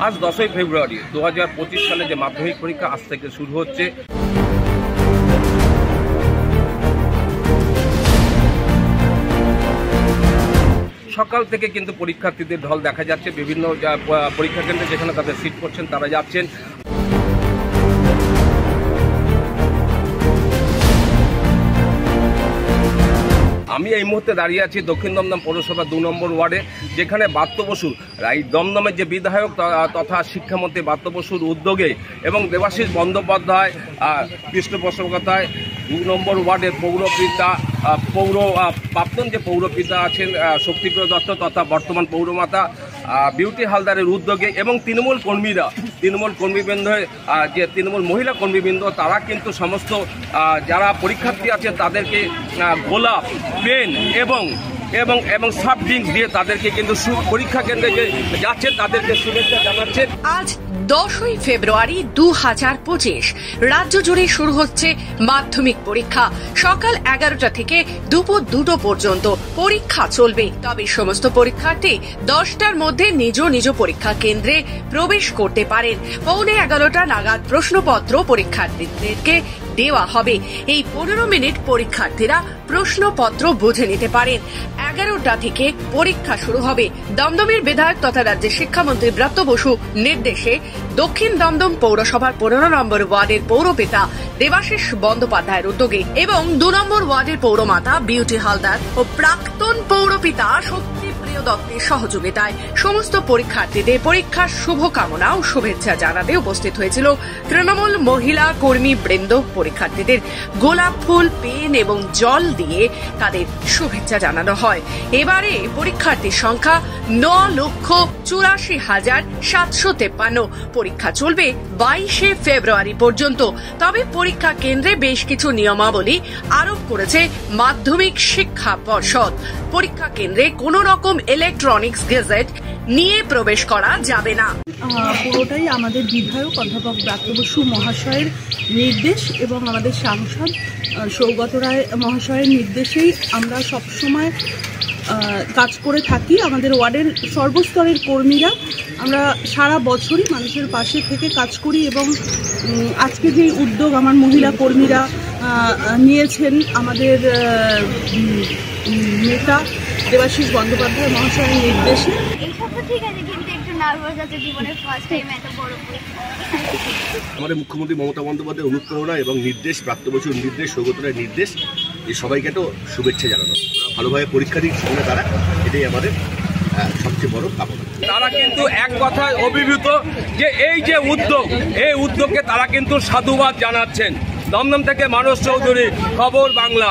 আজ 10ই ফেব্রুয়ারি 2025 সালে যে মাধ্যমিক পরীক্ষা আজ থেকে শুরু হচ্ছে। সকাল থেকে কিন্তু পরীক্ষার্থীদের ঢল দেখা যাচ্ছে। বিভিন্ন পরীক্ষা কেন্দ্রে যেখানে তাদের সিট করছেন তারা যাচ্ছেন। আমি এই মুহূর্তে দাঁড়িয়ে আছি দক্ষিণ দমদম পৌরসভা 2 নম্বর ওয়ার্ডে, যেখানে ব্রাত্য বসু এই দমদমের যে বিধায়ক তথা শিক্ষামন্ত্রী ব্রাত্য বসুর উদ্যোগে এবং দেবাশিস বন্দ্যোপাধ্যায় পৃষ্ঠপোষকতায় 2 নম্বর ওয়ার্ডের পৌরপিতা প্রাক্তন যে পৌরপিতা আছেন শক্তিপ্রিয় দত্ত তথা বর্তমান পৌরমাতা বিউটি হালদারের উদ্যোগে এবং তৃণমূল কর্মীবৃন্দ যে তৃণমূল মহিলা কর্মীবৃন্দ তারা কিন্তু সমস্ত যারা পরীক্ষার্থী আছে তাদেরকে গোলাপ, পেন এবং সফট ড্রিঙ্কস দিয়ে তাদেরকে কিন্তু পরীক্ষা কেন্দ্রে যে যাচ্ছে তাদেরকে শুভেচ্ছা জানাচ্ছেন। আজ 10ই ফেব্রুয়ারি 2025 রাজ্য জুড়ে শুরু হচ্ছে মাধ্যমিক পরীক্ষা। সকাল 11টা থেকে দুপুর 2টো পর্যন্ত পরীক্ষা চলবে। তবে সমস্ত পরীক্ষার্থী 10টার মধ্যে নিজ নিজ পরীক্ষা কেন্দ্রে প্রবেশ করতে পারেন। 11:15 নাগাদ প্রশ্নপত্র পরীক্ষার্থীদেরকে দেওয়া হবে। এই 15 মিনিট পরীক্ষার্থীরা প্রশ্নপত্র বুঝে নিতে পারেন। 11টা থেকে পরীক্ষা শুরু হবে। দমদমের বিধায়ক তথা রাজ্যের শিক্ষামন্ত্রী ব্রাত্য বসু নির্দেশে দক্ষিণ দমদম পৌরসভার 15 নম্বর ওয়ার্ডের পৌরপিতা দেবাশিস বন্দ্যোপাধ্যায়ের উদ্যোগে এবং 2 নম্বর ওয়ার্ডের পৌরমাতা বিউটি হালদার ও প্রাক্তন পৌরপিতা শক্তিপ্রিয় দত্তের সহযোগিতায় সমস্ত পরীক্ষার্থীদের পরীক্ষার শুভকামনা ও শুভেচ্ছা জানাতে উপস্থিত হয়েছিল তৃণমূল মহিলা কর্মী বৃন্দ। পরীক্ষার্থীদের গোলাপ ফুল, পেন এবং জল দিয়ে তাদের শুভেচ্ছা জানানো হয়। এবারে পরীক্ষার্থীর সংখ্যা 9,84,753। পরীক্ষা চলবে 22শে ফেব্রুয়ারি পর্যন্ত। তবে পরীক্ষা কেন্দ্রে বেশ কিছু নিয়মাবলী আরোপ করেছে মাধ্যমিক শিক্ষা পর্ষদ। পরীক্ষা কেন্দ্রে কোনো রকম ইলেকট্রনিক্স গেজেট নিয়ে প্রবেশ করা যাবে না। পুরোটাই আমাদের বিধায়ক অধ্যাপক ব্রাত্য বসু মহাশয়ের নির্দেশ এবং আমাদের সাংসদ সৌগত রায় মহাশয়ের নির্দেশেই আমরা সবসময় কাজ করে থাকি। আমাদের ওয়ার্ডের সর্বস্তরের কর্মীরা আমরা সারা বছরই মানুষের পাশে থেকে কাজ করি এবং আজকে যে উদ্যোগ আমার মহিলা কর্মীরা নিয়েছেন আমাদের নেতা দেবাশিস বন্দ্যোপাধ্যায় মহাশয়ের নির্দেশে। আমাদের মুখ্যমন্ত্রী মমতা বন্দ্যোপাধ্যায়ের অনুপ্রেরণা এবং নির্দেশ, ব্রাত্য বসুর নির্দেশ, সৌগত রায়ের নির্দেশ, এই সবাইকে তো শুভেচ্ছা জানানো। ভালোভাবে পরীক্ষা দিক সামনে তারা, এটাই আমাদের সবচেয়ে বড় কামনা। তারা কিন্তু এক কথায় অভিভূত যে এই যে উদ্যোগ, এই উদ্যোগকে তারা কিন্তু সাধুবাদ জানাচ্ছেন। দমদম থেকে মানস চৌধুরী, খবর বাংলা।